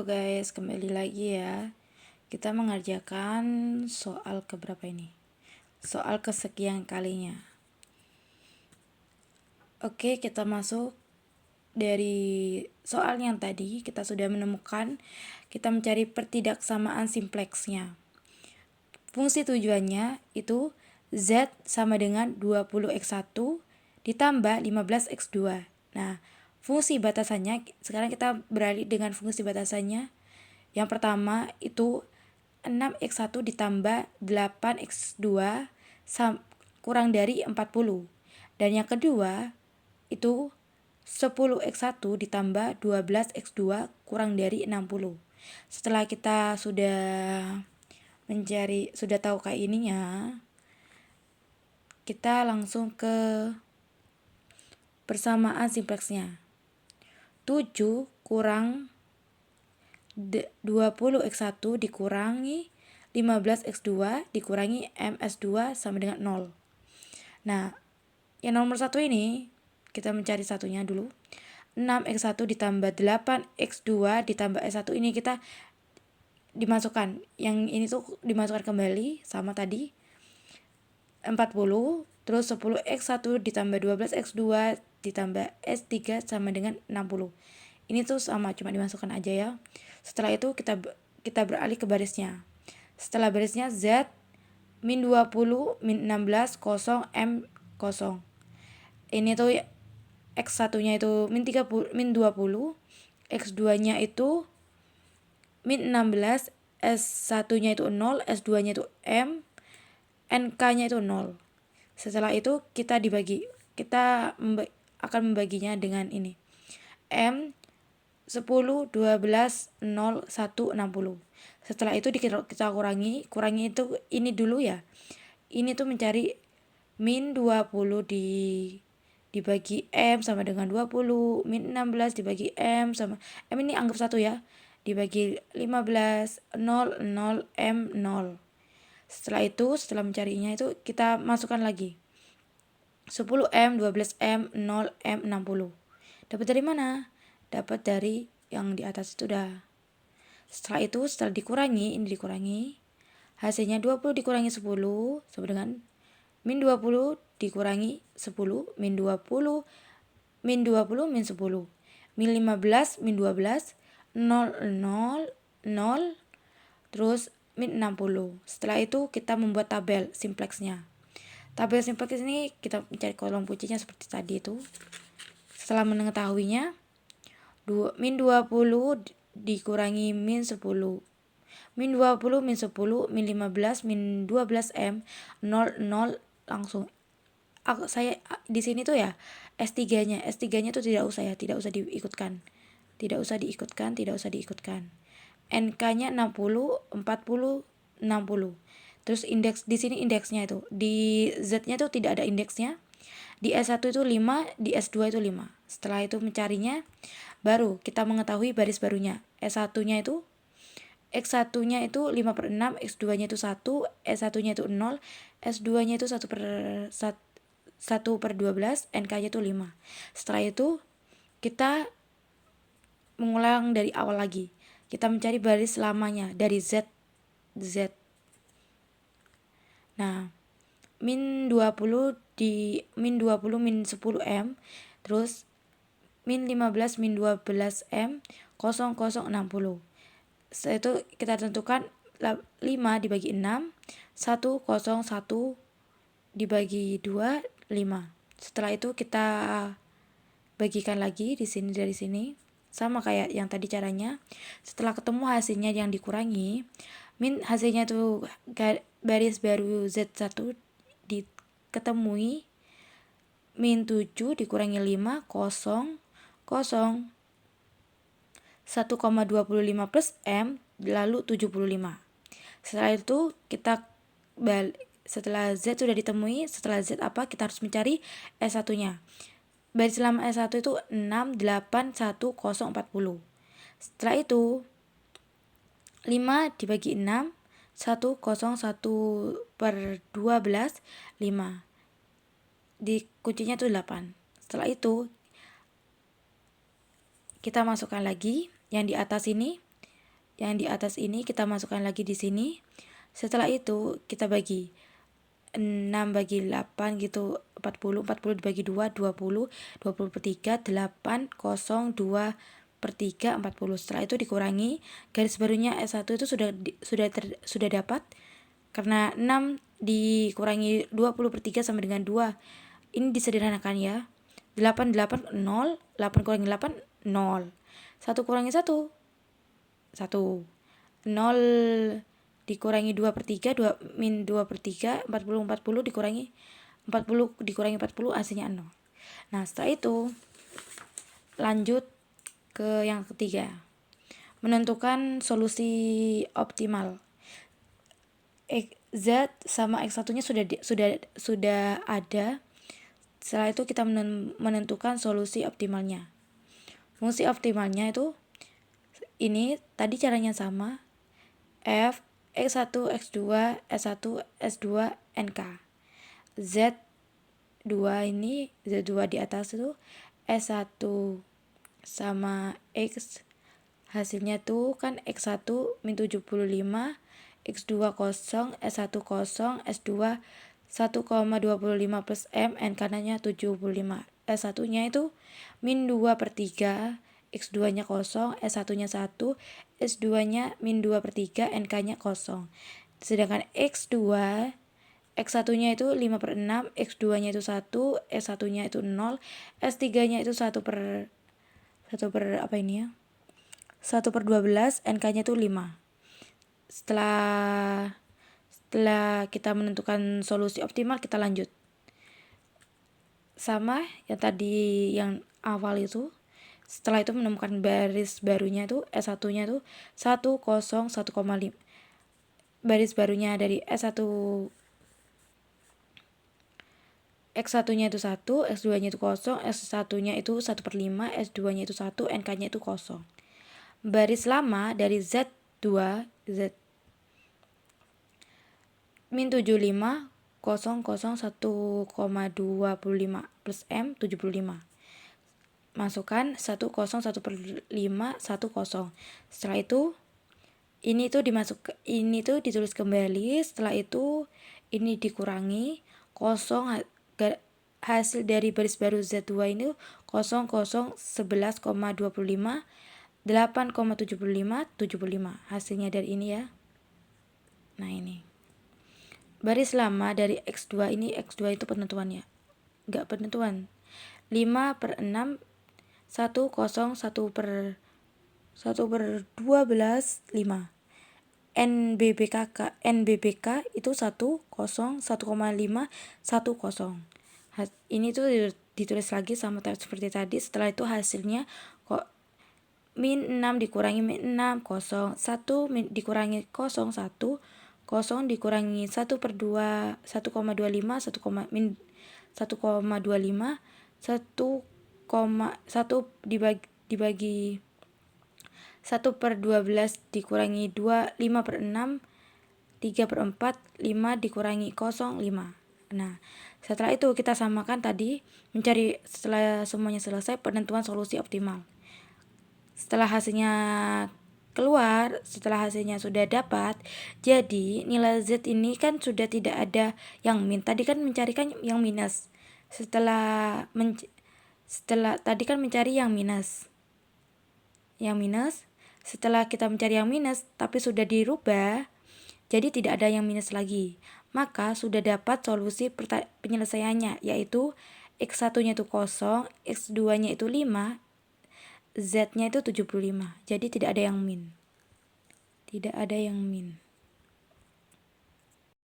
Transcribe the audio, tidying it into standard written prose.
Halo guys, kembali lagi ya. Kita mengerjakan soal keberapa ini? Soal kesekian kalinya. Oke, kita masuk dari soal yang tadi. Kita sudah menemukan, kita mencari pertidaksamaan simpleksnya. Fungsi tujuannya itu Z sama dengan 20x1 ditambah 15x2. Nah, fungsi batasannya, sekarang kita beralih dengan fungsi batasannya. Yang pertama itu 6x1 ditambah 8x2 kurang dari 40. Dan yang kedua itu 10x1 ditambah 12x2 kurang dari 60. Setelah kita sudah tahu kayak ininya, kita langsung ke persamaan simpleksnya. 7 kurang 20x1 dikurangi 15x2 dikurangi ms2 sama dengan 0. Nah, yang nomor 1 ini kita mencari satunya dulu. 6x1 ditambah 8x2 ditambah s1 ini kita dimasukkan. Yang ini tuh dimasukkan kembali sama tadi 40. Terus 10x1 ditambah 12x2 ditambah s3 sama dengan 60. Ini tuh sama, cuma dimasukkan aja ya. Setelah itu kita beralih ke barisnya. Setelah barisnya Z min 20 min 16 0 M 0. Ini tuh X1 nya itu min 30 min 20, X2 nya itu min 16, S1 nya itu 0, S2 nya itu M, NK nya itu 0. Setelah itu kita akan membaginya dengan ini. M 10, 12, 0, 1, 60. Setelah itu kita kurangi itu ini dulu ya. Ini tuh mencari min 20 dibagi M sama dengan 20, min 16 dibagi M sama M ini anggap 1 ya. Dibagi 15, 0, 0, M 0. Setelah itu, setelah mencarinya itu kita masukkan lagi. 10M, 12M, 0M, 60. Dapat dari mana? Dapat dari yang di atas itu dah. Setelah itu, setelah dikurangi, ini dikurangi. Hasilnya 20 dikurangi 10 sama dengan min 20 dikurangi 10, min 20, min 20, min 10. Min 15, min 12, 0, 0, 0, terus min 60. Setelah itu kita membuat tabel simpleksnya. Tabel simpleks ini kita mencari kolom kuncinya seperti tadi itu. Setelah mengetahuinya, min 20 dikurangi min 10. Min 20, min 10, min 15, min 12M, 0, 0 langsung. Saya di sini tuh ya S3-nya tuh tidak usah diikutkan. Tidak usah diikutkan. NK-nya 60, 40, 60. Terus indeks di sini indeksnya itu. Di Z-nya tuh tidak ada indeksnya. Di S1 itu 5, di S2 itu 5. Setelah itu mencarinya, baru kita mengetahui baris barunya. S1-nya itu X1-nya itu 5/6, X2-nya itu 1, S1-nya itu 0, S2-nya itu 1/12, NK-nya itu 5. Setelah itu kita mengulang dari awal lagi. Kita mencari baris lamanya dari Z. Nah, min 20 min 10M, terus min 15 min 12M, 0, 0, 60. Setelah itu kita tentukan 5 dibagi 6, 1, 0, 1 dibagi 2, 5. Setelah itu kita bagikan lagi di sini dari sini. Sama kayak yang tadi caranya. Setelah ketemu hasilnya yang dikurangi, min hasilnya itu baris baru Z1 diketemui min 7 dikurangi 5, 0, 0, 1,25 plus M lalu 75. Setelah itu setelah Z sudah ditemui, setelah Z apa? Kita harus mencari S1-nya. Baris lama S1 itu 6, 8, 1, 0, 40. Setelah itu 5 dibagi 6, 1, 0, 1/12, 5. Di kuncinya itu 8. Setelah itu kita masukkan lagi yang di atas ini. yang di atas ini kita masukkan lagi di sini. Setelah itu kita bagi 6 bagi 8 gitu, 40 dibagi 2, 20 per 3, 8, 0, 2 per 3, 40. Setelah itu dikurangi, garis barunya S1 itu sudah dapat, karena 6 dikurangi 20 per 3 sama dengan 2. Ini disederhanakan ya. 8 0, 8 kurangi 8 0. 1 kurangi 1 1. 0 dikurangi 2 per 3, 2 min 2 per 3, 40 dikurangi 40 hasilnya 0. Nah, setelah itu lanjut ke yang ketiga. Menentukan solusi optimal. Z sama X1-nya sudah ada. Setelah itu kita menentukan solusi optimalnya. Fungsi optimalnya itu ini tadi caranya sama. F X1, X2, S1, S2, NK. Z2 ini, Z2 di atas itu S1 sama X, hasilnya tuh kan X1 min 75, X2 kosong, S1 kosong, S2 1,25 plus M, NK-nya 75. S1-nya itu min 2 per 3, X2-nya kosong, S1-nya 1, S2-nya min 2 per 3, NK-nya kosong. Sedangkan X1-nya itu 5 per 6, X2-nya itu 1, S1-nya itu 0, S3-nya itu 1 per apa ini ya? 1 per 12, NK-nya itu 5. Setelah kita menentukan solusi optimal, kita lanjut. Sama yang tadi yang awal itu. Setelah itu menemukan baris barunya itu S1-nya itu 1, 0, 1,5. Baris barunya dari S1 X1-nya itu 1, X2-nya itu kosong, S1-nya itu 1 per 5, S2-nya itu 1, NK-nya itu kosong. Baris lama dari Z2, Z min 75, 0, 0, 1,25 plus M, 75. Masukkan 1, 0, 1 per 5, 1, 0. Setelah itu ini tuh ditulis kembali. Setelah itu ini dikurangi 0, hasil dari baris baru Z2 ini 0, 0, 11,25, 8,75, 75. Hasilnya dari ini ya. Nah, ini baris lama dari X2 ini, X2 itu penentuannya. Enggak penentuan. 5 per 6, 1, 0, 1 per 12, 5. NBBK itu 1, 0, 1,5, 1, 0. Ini tuh ditulis lagi sama seperti tadi. Setelah itu hasilnya kok min 6 dikurangi min 6, 0. 1 dikurangi 0, 1. 0 dikurangi 1 per 2, 1,25, 1, min 1,25, 1 dibagi 1 per 12 dikurangi 2, 5 per 6, 3 per 4, 5 dikurangi 0, 5. Nah, setelah itu kita samakan tadi, setelah semuanya selesai, penentuan solusi optimal. Setelah hasilnya keluar, setelah hasilnya sudah dapat, jadi nilai Z ini kan sudah tidak ada yang min. Tadi kan mencarikan yang minus. Setelah tadi kan mencari yang minus. Setelah kita mencari yang minus tapi sudah dirubah, jadi tidak ada yang minus lagi. Maka sudah dapat solusi penyelesaiannya, yaitu X1-nya itu 0, X2-nya itu 5, Z-nya itu 75. Jadi tidak ada yang min.